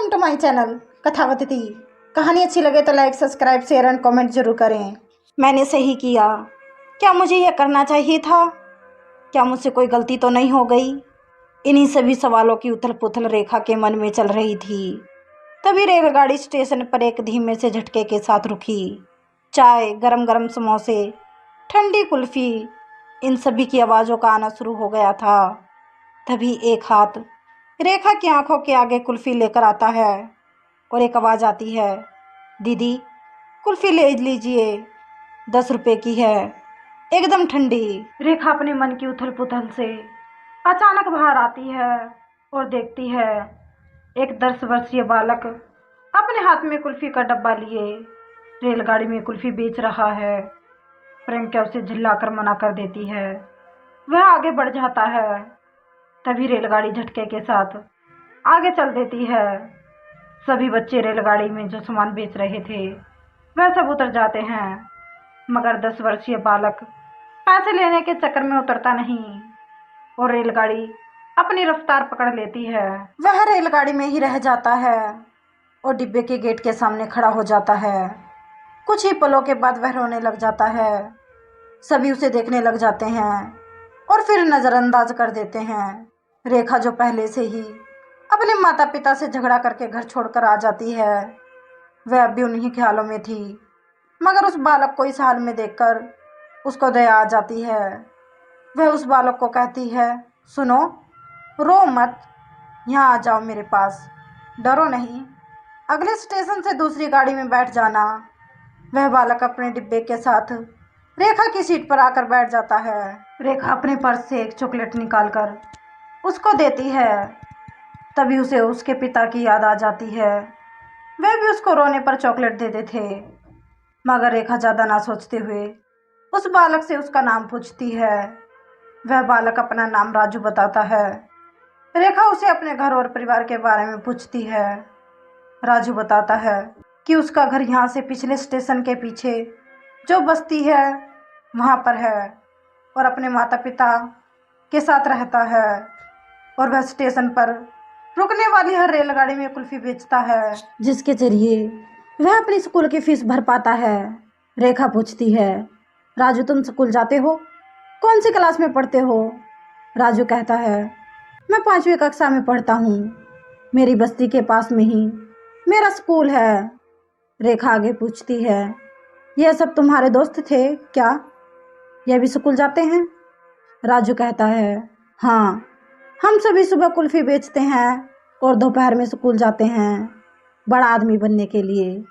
Welcome to my channel Kathavati. कहानी अच्छी लगे तो like subscribe share and comment जरूर करें। मैंने सही किया। क्या मुझे यह करना चाहिए था? क्या मुझसे कोई गलती तो नहीं हो गई? इन्हीं सभी सवालों की उथल पुथल रेखा के मन में चल रही थी। तभी रेलगाड़ी स्टेशन पर एक धीमे से झटके के साथ रुकी। चाय, गरम गरम समोसे, ठंडी कुल्फ़ी, इन सभी की आवाज़ों का आना शुरू हो गया था। तभी एक हाथ रेखा की आंखों के आगे कुल्फ़ी लेकर आता है और एक आवाज़ आती है, दीदी कुल्फ़ी ले लीजिए, 10 रुपये की है, एकदम ठंडी। रेखा अपने मन की उथल पुथल से अचानक बाहर आती है और देखती है एक 10 वर्षीय बालक अपने हाथ में कुल्फ़ी का डब्बा लिए रेलगाड़ी में कुल्फ़ी बेच रहा है। प्रियंका उसे झिल्लाकर मना कर देती है। वह आगे बढ़ जाता है। तभी रेलगाड़ी झटके के साथ आगे चल देती है। सभी बच्चे रेलगाड़ी में जो सामान बेच रहे थे वह सब उतर जाते हैं, मगर 10 वर्षीय बालक पैसे लेने के चक्कर में उतरता नहीं और रेलगाड़ी अपनी रफ्तार पकड़ लेती है। वह रेलगाड़ी में ही रह जाता है और डिब्बे के गेट के सामने खड़ा हो जाता है। कुछ ही पलों के बाद वह रोने लग जाता है। सभी उसे देखने लग जाते हैं और फिर नज़रअंदाज कर देते हैं। रेखा जो पहले से ही अपने माता पिता से झगड़ा करके घर छोड़कर आ जाती है, वह अब भी उन्हीं ख्यालों में थी। मगर उस बालक को इस हाल में देखकर उसको दया आ जाती है। वह उस बालक को कहती है, सुनो, रो मत, यहाँ आ जाओ मेरे पास, डरो नहीं, अगले स्टेशन से दूसरी गाड़ी में बैठ जाना। वह बालक अपने डिब्बे के साथ रेखा की सीट पर आकर बैठ जाता है। रेखा अपने पर्स से एक चॉकलेट निकालकर उसको देती है। तभी उसे उसके पिता की याद आ जाती है। वह भी उसको रोने पर चॉकलेट देते थे। मगर रेखा ज़्यादा ना सोचते हुए उस बालक से उसका नाम पूछती है। वह बालक अपना नाम राजू बताता है। रेखा उसे अपने घर और परिवार के बारे में पूछती है। राजू बताता है कि उसका घर यहाँ से पिछले स्टेशन के पीछे जो बस्ती है वहाँ पर है और अपने माता पिता के साथ रहता है और वह स्टेशन पर रुकने वाली हर रेलगाड़ी में कुल्फ़ी बेचता है, जिसके जरिए वह अपनी स्कूल की फीस भर पाता है। रेखा पूछती है, राजू तुम स्कूल जाते हो? कौन सी क्लास में पढ़ते हो? राजू कहता है, मैं 5वीं कक्षा में पढ़ता हूँ, मेरी बस्ती के पास में ही मेरा स्कूल है। रेखा आगे पूछती है, यह सब तुम्हारे दोस्त थे क्या? यह भी स्कूल जाते हैं? राजू कहता है, हाँ, हम सभी सुबह कुल्फ़ी बेचते हैं और दोपहर में स्कूल जाते हैं बड़ा आदमी बनने के लिए,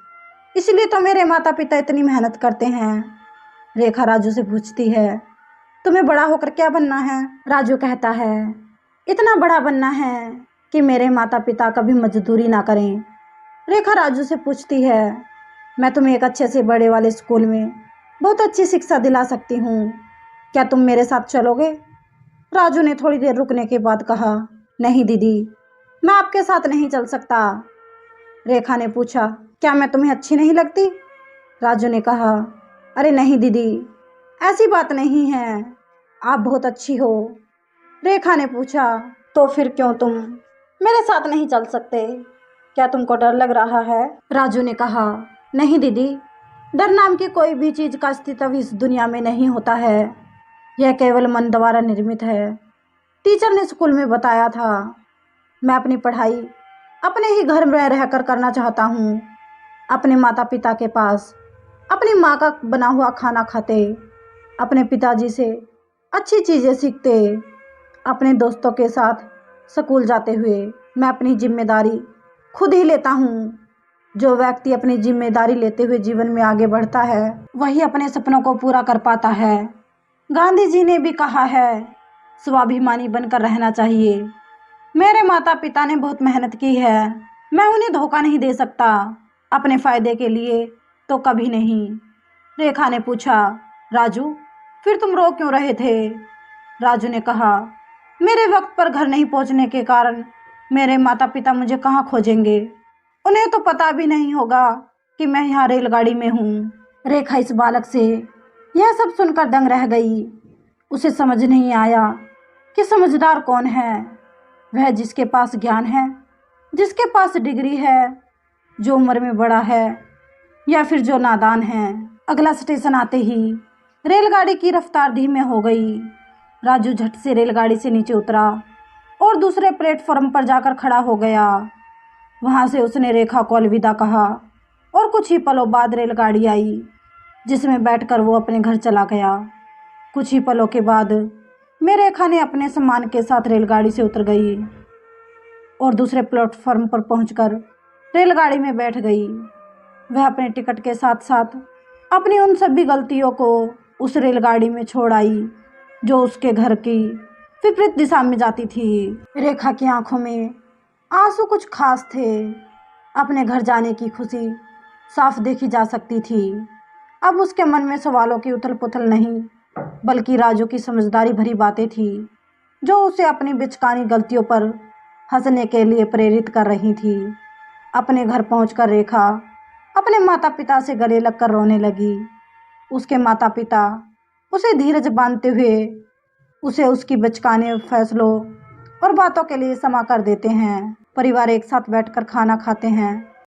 इसलिए तो मेरे माता पिता इतनी मेहनत करते हैं। रेखा राजू से पूछती है, तुम्हें बड़ा होकर क्या बनना है? राजू कहता है, इतना बड़ा बनना है कि मेरे माता पिता कभी मजदूरी ना करें। रेखा राजू से पूछती है, मैं तुम्हें एक अच्छे से बड़े वाले स्कूल में बहुत अच्छी शिक्षा दिला सकती हूँ, क्या तुम मेरे साथ चलोगे? राजू ने थोड़ी देर रुकने के बाद कहा, नहीं दीदी, मैं आपके साथ नहीं चल सकता। रेखा ने पूछा, क्या मैं तुम्हें अच्छी नहीं लगती? राजू ने कहा, अरे नहीं दीदी, ऐसी बात नहीं है, आप बहुत अच्छी हो। रेखा ने पूछा, तो फिर क्यों तुम मेरे साथ नहीं चल सकते? क्या तुमको डर लग रहा है? राजू ने कहा, नहीं दीदी, डर नाम की कोई भी चीज़ का अस्तित्व इस दुनिया में नहीं होता है, यह केवल मन द्वारा निर्मित है। टीचर ने स्कूल में बताया था। मैं अपनी पढ़ाई अपने ही घर में रहकर करना चाहता हूँ, अपने माता पिता के पास, अपनी माँ का बना हुआ खाना खाते, अपने पिताजी से अच्छी चीज़ें सीखते, अपने दोस्तों के साथ स्कूल जाते हुए मैं अपनी जिम्मेदारी खुद ही लेता हूँ। जो व्यक्ति अपनी जिम्मेदारी लेते हुए जीवन में आगे बढ़ता है वही अपने सपनों को पूरा कर पाता है। गांधी जी ने भी कहा है, स्वाभिमानी बनकर रहना चाहिए। मेरे माता पिता ने बहुत मेहनत की है, मैं उन्हें धोखा नहीं दे सकता, अपने फ़ायदे के लिए तो कभी नहीं। रेखा ने पूछा, राजू फिर तुम रो क्यों रहे थे? राजू ने कहा, मेरे वक्त पर घर नहीं पहुंचने के कारण मेरे माता पिता मुझे कहाँ खोजेंगे? उन्हें तो पता भी नहीं होगा कि मैं यहाँ रेलगाड़ी में हूँ। रेखा इस बालक से यह सब सुनकर दंग रह गई। उसे समझ नहीं आया कि समझदार कौन है, वह जिसके पास ज्ञान है जिसके पास डिग्री है, जो उम्र में बड़ा है या फिर जो नादान है। अगला स्टेशन आते ही रेलगाड़ी की रफ्तार धीमे हो गई। राजू झट से रेलगाड़ी से नीचे उतरा और दूसरे प्लेटफॉर्म पर जाकर खड़ा हो गया। वहाँ से उसने रेखा को अलविदा कहा और कुछ ही पलों बाद रेलगाड़ी आई, जिसमें बैठकर वो अपने घर चला गया। कुछ ही पलों के बाद मैं रेखा ने अपने सामान के साथ रेलगाड़ी से उतर गई और दूसरे प्लेटफॉर्म पर पहुंचकर रेलगाड़ी में बैठ गई। वह अपने टिकट के साथ साथ अपनी उन सभी गलतियों को उस रेलगाड़ी में छोड़ आई जो उसके घर की विपरीत दिशा में जाती थी। रेखा की आंखों में आंसू कुछ खास थे। अपने घर जाने की खुशी साफ देखी जा सकती थी। अब उसके मन में सवालों की उथल पुथल नहीं, बल्कि राजू की समझदारी भरी बातें थी जो उसे अपनी बिचकानी गलतियों पर हंसने के लिए प्रेरित कर रही थी। अपने घर पहुंचकर रेखा अपने माता पिता से गले लगकर रोने लगी। उसके माता पिता उसे धीरज बांधते हुए उसे उसकी बचकाने फैसलों और बातों के लिए क्षमा कर देते हैं। परिवार एक साथ बैठकर खाना खाते हैं